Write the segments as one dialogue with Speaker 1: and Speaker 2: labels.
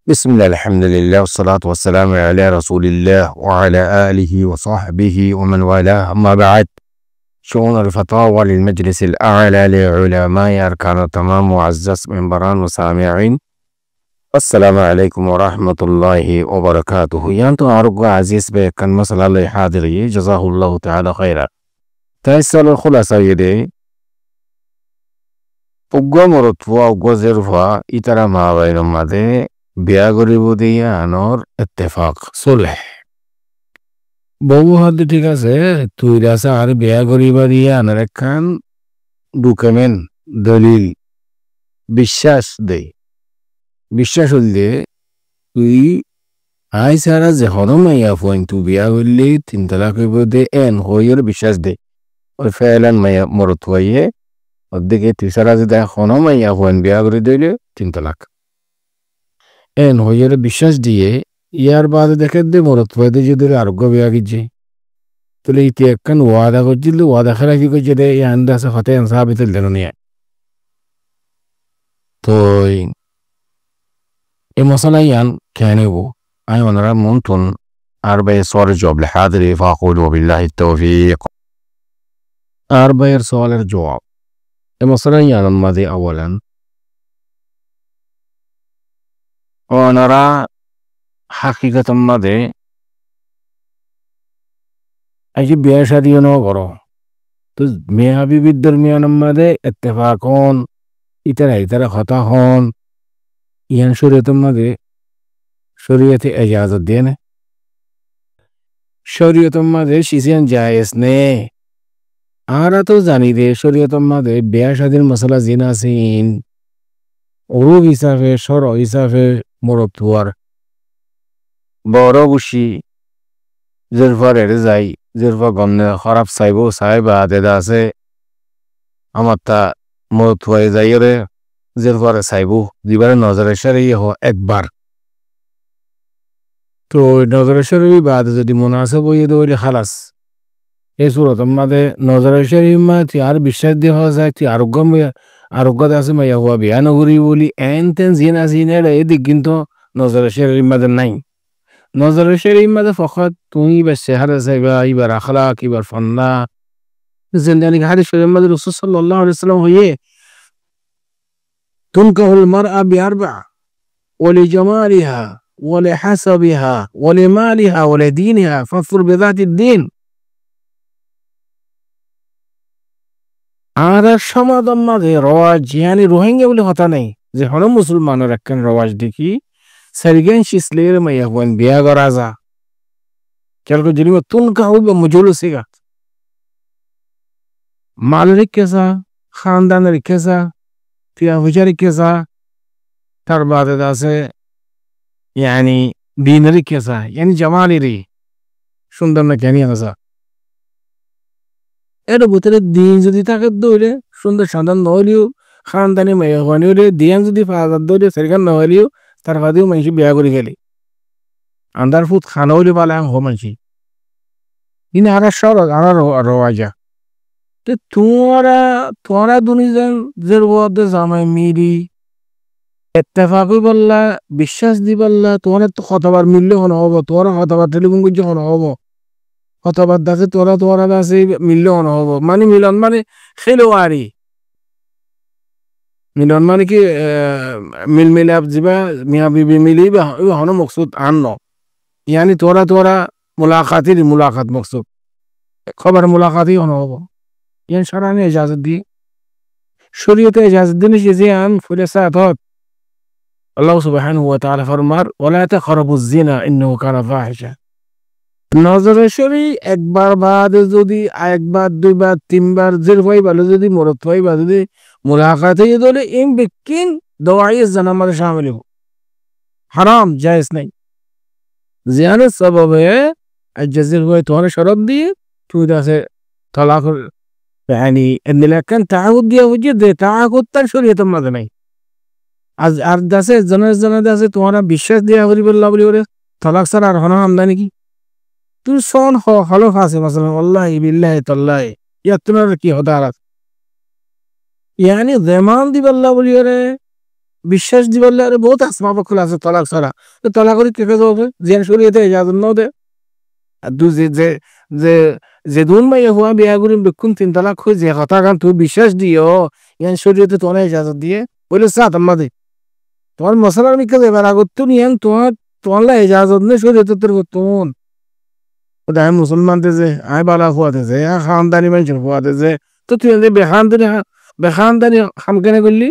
Speaker 1: بسم الله الحمد لله والصلاة والسلام على رسول الله وعلى آله وصحبه ومن والاه أما بعد شؤون الفتاوى للمجلس الأعلى لعلماء أركان التمام معزز منبران وسامعين السلام عليكم ورحمة الله وبركاته يانتو أرجو عزيز بكن مسألة الله حاضري جزاه الله تعالى خيرا تأسل الخلاصة يدي উগ্র মরুত্বা উগ্র জেরফা ইতারা মা বাইর মাঝে বিয়া করিব দিয়া আনর ইত্তেফাক সুলহ বহু হাতে ঠিক আছে তুই রাসা আর বিয়া করিবা দিয়া আনার একখান ডকুমেন্ট দলিল বিশ্বাস দে বিশ্বাস হইলে তুই আই সারা যে হরমাইয়া ফোন তুই বিয়া করলে 3 তালাক হইব দে এন হইর বিশ্বাস দে ওই ফেলান মাইয়া মরুত্বাইয়ে অর্ধেকে তিসারা যদি এখনো মাইয়া হন বিয়া করে দিলে 3 তালাক এন হইয়ের বিশ্বাস দিয়ে ইয়ার বাদে দেখে দে মরত হইতে যদি আরোগ্য বিয়া গিয়েছে তাহলে ইতি একখান ওয়াদা করছিল ওয়াদা খেলা কি করছে রে এই আন্দাজে হতে সাবিত দিল নিয়ে তো এই মশলা ইয়ান খেয়ে নেব আমি ওনারা মন্টন আর বাইয়ের সওয়ালের জবাব হাজিরি ফাকুলু বিল্লাহি তৌফিক আর বাইয়ের সওয়ালের জবাব مثلا يعني الماضي أولا ونرى حقيقة الماضي أجيب بها شاديون وغرو تز ميها بيبي الدرميان الماضي اتفاقون إترى خطا هون يعني شريط الماضي شريط إجازة الدين شريط الماضي شيئا جائز نه আরা তো জানি রে শরীয়তের মধ্যে বিয়া শাদীর মশলা জিনা সিন অরূপ হিসাবে সর হিসাবে মরত হওয়ার বড় খুশি জেরফার এড়ে যাই জেরফা গন্ধে খারাপ চাইব চাইবা দেদা আছে আমার তা মরত হয়ে যাই রে জেরফারে চাইব দিবারে নজরে সারি একবার তো নজরে সারি বাদ যদি মনে আছে বইয়ে দৌড়ে খালাস এই সুরত আমাদের নজরের শরীফ তুই আর বিশ্বাস দিয়ে হওয়া যায় তুই আরোগ্য আছে মাইয়া হওয়া বিয়া নগরী বলি এন তেন জিনা জিনের এদিক কিন্তু নজরের শরীফ মাদের নাই নজরের শরীফ মাদের ফকত তুমি বা চেহারা চাইবা ইবার আখলাক ইবার ফন্না জিন্দানি হাদিস শরীফ মাদের রাসূল সাল্লাল্লাহু আলাইহি ওয়াসাল্লাম হইয়ে তুনকাহুল মারআ বিআরবা ওয়ালি জামালিহা ওয়ালি হাসাবিহা ওয়ালি মালিহা ওয়ালি দীনিহা ফাফর বিযাতিদ দীন আর সমাধান মাঝে রওয়াজ yani রোহিঙ্গা বলে কথা নেই যে হন মুসলমানের একখান রওয়াজ দেখি সারিগান শিসলের মাইয়া হন বিয়া করা যা কেলকো যদি তুনকা হইবে মজুল সিগা মালের কেসা খানদানের কেসা তিয়া হুজারি কেসা তার বাদে আছে yani দিনের কেসা yani জামালিরি সুন্দর না কেনি আসা এর ভিতরে দিন যদি থাকে দৌড়ে সুন্দর সাধারণ নহলেও খানদানি মাইয়া হলে দিন যদি ফাজার দৌড়ে সেরকম নহলেও তার বাদেও মানুষ বিয়া করে গেলে আন্দার ফুট খানা হলে পালে হো মানুষ কিন্তু আর সরল আর রওয়াজা তো তোরা দুনিয়ার যে ওয়াদে জামাই মিলি ইত্তেফাকই বললা বিশ্বাস দি বললা তোরা তো কতবার মিললে হন হবো তোরা কতবার টেলিফোন করছে হন হবো কতবার দাসে তোরা দাসে মিলন হবো মানে মিলন মানে খেলোয়াড়ি মিলন মানে কি মিল যাবা মিয়া বিবি মিলিবা হন মকসুদ আন্ন ইয়ানি তোরা মুলাকাত মকসুদ খবর মুলাকাতই হন হবো ইয়ান সারানে ইজাজত দি শরীয়তে ইজাজত দিন যে আন ফুলাসাত আল্লাহ সুবহানাহু ওয়া তাআলা ফরমার ওয়ালা তাকরাবুজ জিনা ইন্নাহু কানা ফাহিশা নজরে শরী একবার বাদে যদি একবার দুইবার তিনবার জের হই ভালো যদি মরত হই বা যদি মুলাকাত হই দলে ইন বিকিন দওয়াই জানামার শামিল হারাম জায়েজ নাই জিয়ানের সববে আজজির হই তোর শরত দিয়ে তুই দাসে তালাক يعني ان لكن تعهد দিয়ে وجد تعهد তার শরীয়তের মধ্যে নাই আজ আর দাসে জনের দাসে তোমরা বিশ্বাস দিয়া করি বললা বলি ওরে তালাক ছাড়া আর হনা আমদানি কি তুই শোন হলো ফাসে মাসালাম আল্লাহি বিল্লাহি তাল্লাহি ইয়া তোমার কি হদারাত yani zaman di balla বলি রে বিশ্বাস দি বললে আরে বহুত আসমা বকুল আছে তলাক ছাড়া তো তলাক করে কেটে যাবে জিয়ান শরীয়তে ইজাজত ন দে আর দু যে যে দুন মাই হুয়া বিয়া করি বেকুন তিন তালাক হই যে কথা গান তুই বিশ্বাস দিও ইয়ান শরীয়তে তোর ইজাজত দিয়ে বলে সাত আম্মা দে তোমার মশলার মিকে এবার আগত তো নিয়ান তোমার তোমার ইজাজত নে শরীয়তে তোর তোন ওটা আমি মুসলমানতে যে আই বালা হুয়াতে যে খানদানি মানুষের হুয়াতে যে তো তুই বেখানদানি খাম কেনে করলি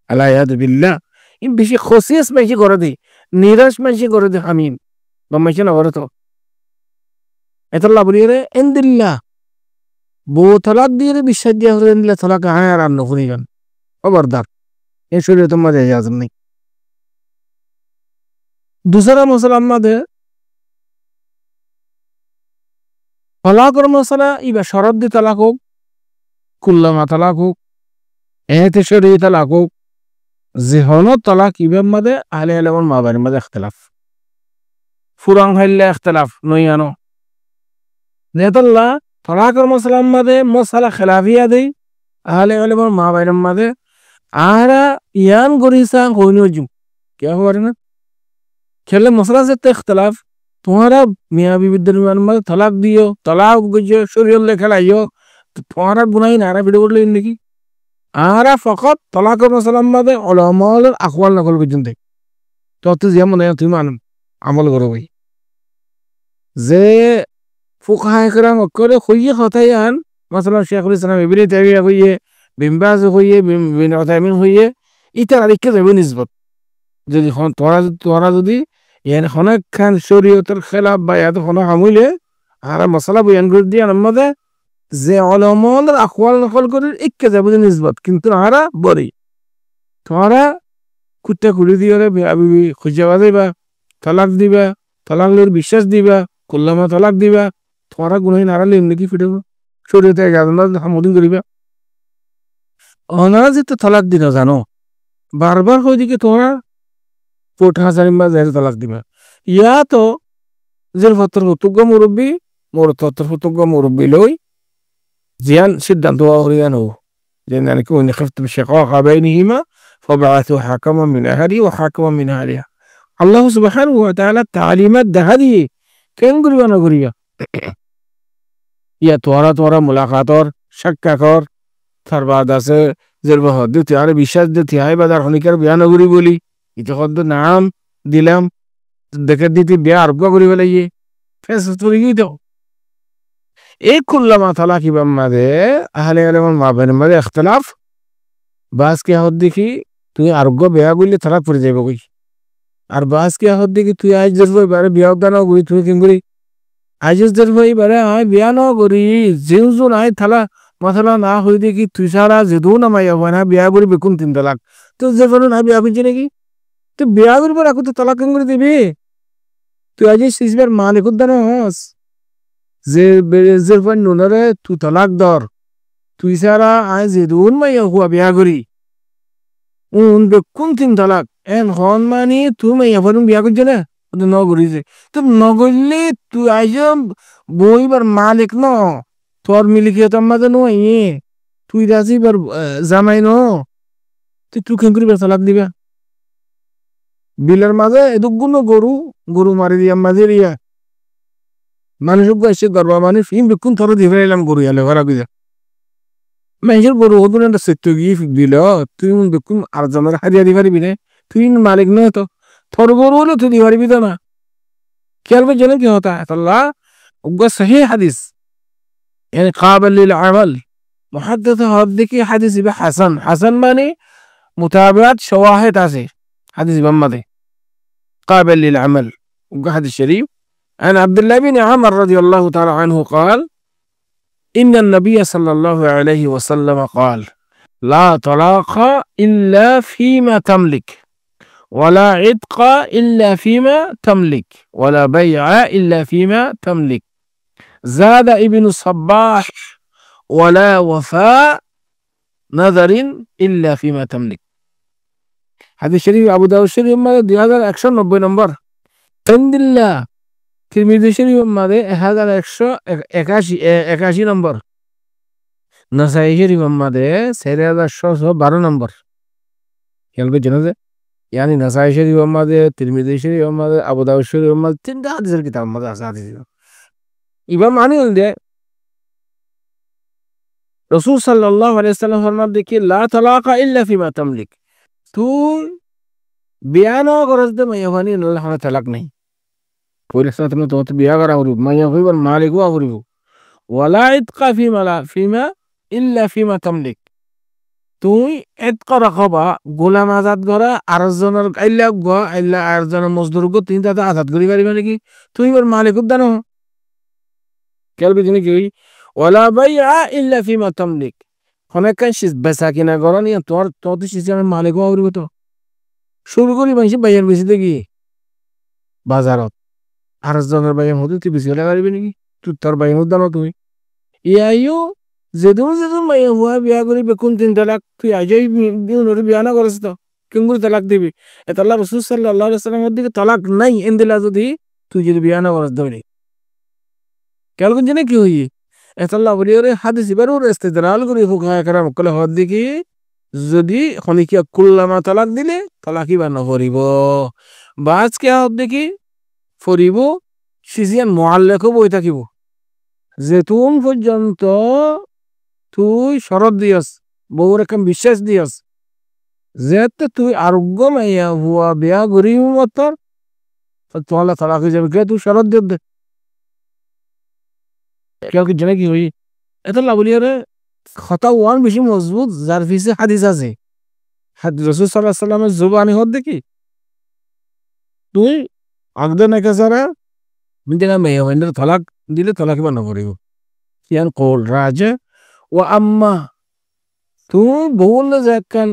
Speaker 1: আল্লাহ ইয়াদ বিল্লাহ ইন বেশি খসিয়াস মাইছি করে দি নিরাশ মাইছি করে দি হামিম মাইছি না করে তো এতলা বলি রে এন্দিল্লাহ বউ তালাক দিয়ে রে বিশ্বাস দিয়া হরে এন্দিল্লাহ তালাক হ্যাঁ আর আন্ন শুনি গান খবরদার এই শরীরে তোমার ইজাজত নেই दूसरा मसला আমাদের তালাকের মশলা ইবা শরত দি তালাক হোক কুল্লামা তালাক হোক এতে শরীয় তালাক হোক যেহনো তালাক ইবার মাঝে আহলে ইলমের মাবারের মাঝে ইখতিলাফ ফুরাং হাইলে ইখতিলাফ নইয়ানো নেতাল্লা তালাকের মশলার মাঝে মশলা খিলাফিয়া দেই আহলে ইলমের মাবারের মাঝে আরা ইয়ান গরিসা কইনো জু क्या हुआ रे ना खेले मसला से इख्तिलाफ तुम्हारा मियाँ बीवी दरमियान में तलाक दियो तलाक गुजो शरीयत ले खिलाइयो तो तुम्हारा गुनाह नारा वीडियो कर लेने की आरा फकत तलाक मसला में उलमाल अक़वाल नकल करते हैं तो जिया मन तुम আমল করো ভাই যে ফুকাহায়ে কেরাম করে কইয়ে কথায়ান মাসালান শেখুল ইসলাম ইবনে তাইমিয়া কইয়ে বিন বাজ কইয়ে বিন উতাইমিন কইয়ে ইতা আরেককে যাবে নিসবত যদি তোরা যদি ইয়ান অনেক খান শরীয়তের খেলাফ বা এত কোনো হামুলে আর মশলা বয়ান করে দিয়ে আমাদের যে উলামাদের আকওয়াল নকল করে এক্কে যাবে নিসবত কিন্তু আরা বরি তোরা কুত্তা কুড়ি দিয়ে বিবি খুঁজে দিবা তালাক দিবা তালাকের বিশ্বাস দিবা কুল্লামা তালাক দিবা তোরা গুনাহ নারা লেন নাকি ফিরব শরীয়তে ইজাজত হামুদিন করিবা অনারা যেতে তালাক দিনা জানো বারবার কই দিকে তোরা কোর্ট হাজারিম বা জাহের তালাক দিবা ইয়া তো জের ফতর হুতুগ মুরব্বি মোর ততর হুতুগ মুরব্বি লই জিয়ান সিদ্ধান্ত হরিয়ান হো যেন নাকি কোন খিফত বিশিকাক বাইনহিমা فبعثوا حكما من أهله وحكما من أهلها الله سبحانه وتعالى تعليمات دهدي كن غريبا نغريا يا توارا ملاقاتور شككور তার বাদ আছে জের বহদ দিতে আর বিশ্বাস দিতে হয় বাজার হনিকার বিয়ান করি বলি ইতো কত নাম দিলাম দেখে দিতে বিয়া আরম্ভ করি বলাইয়ে ফেস তুই কি দাও এই কুল্লামা তালাকি বাম্মাদে আহলে ইলমের মাবের মধ্যে ইখতিলাফ বাস কি হদ দেখি তুই আরোগ্য বিয়া করলে তালাক পড়ে যাবে কই আর বাস কি হদ দেখি তুই আজ জের ভাই বারে বিয়া দান করি তুই কি করি আজ জের ভাই বারে আই বিয়া ন করি যেউজন আই থালা মাসালা না হই দেখি তুই সারা যেদু না মাইয়া হয় না বিয়া করি বেকুন তিন তালাক তো যে বলো না বিয়া করছি নাকি তুই বিয়া করবো রাখো তো তালাক কেন করে দিবি তুই আজ সিসবার মালিক উদ্দান হস যে বেরেজের পর নুনারে তুই তালাক দর তুই সারা আই যেদুন মাইয়া হুয়া বিয়া করি বেকুন তিন তালাক এন হন মানি তুই মাইয়া পর বিয়া করছে না ন করিছে তো নগরলে তুই আজ বইবার মালিক ন তোর মিলিকিয়ত মাঝে নয় তুই রাজি বার জামাই ন তুই কেন করি তালাক দিবা বিলের মাঝে এদুগুণ গরু মারি দিয়া মাঝে রিয়া মানুষ এসে গর্বা মানুষ ইম বেকুন থর দিয়ে ফেলাম গরু ইয়ালে ঘরা গুজা মানুষের গরু হতুন একটা সেত্য গিয়ে দিল তুই বেকুন আর জনের হারিয়া দি পারিবি না তুই মালিক নয় তো থর গরু হলে তুই দি পারিবি তো না খেয়াল করে জানে কি হতা আল্লাহ উগ্র সহি হাদিস يعني قابل للعمل محدث هذيك حديث بحسن حسن ماني متابعة شواهد هذه حديث بمضي قابل للعمل وقحد الشريف عن عبد الله بن عمر رضي الله تعالى عنه قال إن النبي صلى الله عليه وسلم قال لا طلاق إلا فيما تملك ولا عتق إلا فيما تملك ولا بيع إلا فيما تملك زاد ابن الصباح ولا وفاء نذر إلا فيما تملك هذا الشريف أبو داود الشريف ما دي هذا الأكشن 90 نمبر عند الله ترمذي الشريف ما دي هذا الأكشن 81 نمبر نسائي الشريف ما دي 4112 نمبر খেয়াল করছেন যে ইয়ানি নাসাই শরীফের মাঝে তিরমিজি শরীফের মাঝে আবু দাউদ শরীফের মাঝে তিনটা হাদিসের কিতাব মাঝে আছে হাদিস ইমাম মানি হল যে রাসূল সাল্লাল্লাহু আলাইহি ওয়াসাল্লাম ফরমান দেখি লা তালাকা ইল্লা ফিমা তামলিক তুই বিয়া ন করস দে মাইয়া ফানি আল্লাহ তালাক নাই পরে সাথে তো বিয়া করা হইব মাইয়া হইবার মালিক ওয়া হইব ওয়ালা ইতকা ফিমা ইল্লা ফিমা তামলিক তুই এতকা রাখবা গোলাম আজাদ করা আরেকজনের আইলা আইলা আরেকজনের মজদুর গো তিন তাতে আজাদ করি পারিবা নাকি তুই এবার মালিক উদ্দানো কেলবি তিনি কি ওয়ালা বাইআ ইল্লা ফিমা তামলিক অনেক কাজ বেচা কিনা করা নিয়ে তোর তো সিস্টেমের মালিক হওয়া উঠবে তো শুরু করি মানুষ বাইয়ের বেশি দেখি বাজারত আরেকজনের বাইয়ের মধ্যে তুই বেশি হলে পারবি নাকি তুই তোর বাইয়ের উদ্দানো তুই ইয়াইও যেদুন মাইয়া হুয়া বিয়া করি বেকুন 3 তালাক তুই আজই বিয়া না করিস তো কেন করে তালাক দিবি এটা আল্লাহ রাসূল সাল্লাল্লাহু আলাইহি ওয়াসাল্লামের দিকে তালাক নাই এন্দিলা যদি তুই যদি বিয়া না করিস ধরে কেন কোন জানে কি হই এটা আল্লাহ বলি রে হাদিস ইবারু ইস্তিদলাল করি ফুকাহা کرام কলে হদ দেখি যদি খনিকিয়া কুল্লামা তালাক দিলে তালাকি বা না করিব বাজ কে হদ দেখি ফরিব সিজিয়ান মুআল্লাক বই থাকিব যেতুন পর্যন্ত তুই শরৎ দিয়স বউ রকম বিশ্বাস দিয়স যেতে তুই আরোগ্য মাইয়া হুয়া বিয়া গরিব মতর তোলা তালাক হয়ে যাবে কে তুই শরৎ দিয়ে দে কেউ কি জানে কি হই এটা লাবলি রে খতা ওয়ান বেশি মজবুত যার পিছে হাদিস আছে হাদিস রাসূল সাল্লাল্লাহু আলাইহি ওয়াসাল্লামের জবানি হদ দেখি তুই আগদে নাকি সারা মিন্দেনা মাইয়া হইন্দে তালাক দিলে তালাকি বানা করিব ইয়ান কওল রাজা ওয়া আম্মা তুই বউল যাকান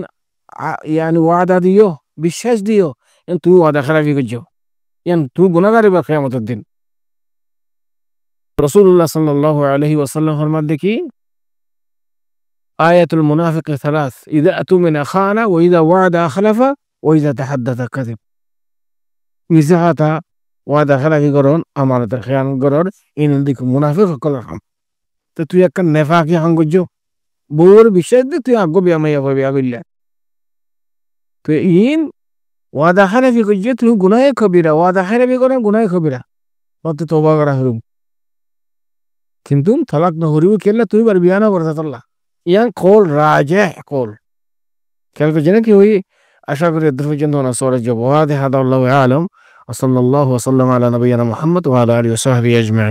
Speaker 1: ইয়ানি ওয়াদা দিও বিশ্বাস দিও তুই ওয়াদা খারাপই করছো ইয়ান তুই গুনাহগার বা কিয়ামতের দিন রাসূলুল্লাহ সাল্লাল্লাহু আলাইহি ওয়াসাল্লাম ফরমান দেখি আয়াতুল মুনাফিক সালাস ইযা আতুমিনা খানা ওয়া ইযা ওয়াদা আখলাফা ওয়া ইযা তাহাদ্দাথা কাযিব মিজাহাতা ওয়াদা খারাপই করন আমানতের খেয়ান করন ইন দিক মুনাফিক কলরাম তো তুই একটা নেফাকি হাঙ্গজ বউর বিশ্বাস দি তুই আগ্গো বিয়া মাইয়া বিয়া কইলা তো ইন ওয়াদা খারাপি কইছে তুই গুনাহে কবিরা ওয়াদা খারাপি করেন গুনাহে কবিরা অত তওবা করা হইব কিন্তু তালাক না হরিব কেলা তুই বার বিয়া না করতে আল্লাহ ইয়ান কল রাজা কল কেন তো জানে কি হই আশা করি এত পর্যন্ত না সরে যাব ওয়া হাদা আল্লাহু আলাম ওয়া সাল্লাল্লাহু ওয়া সাল্লাম আলা নবিয়িনা মুহাম্মদ ওয়া আলা আলিহি ওয়া সাহবিহি আজমাইন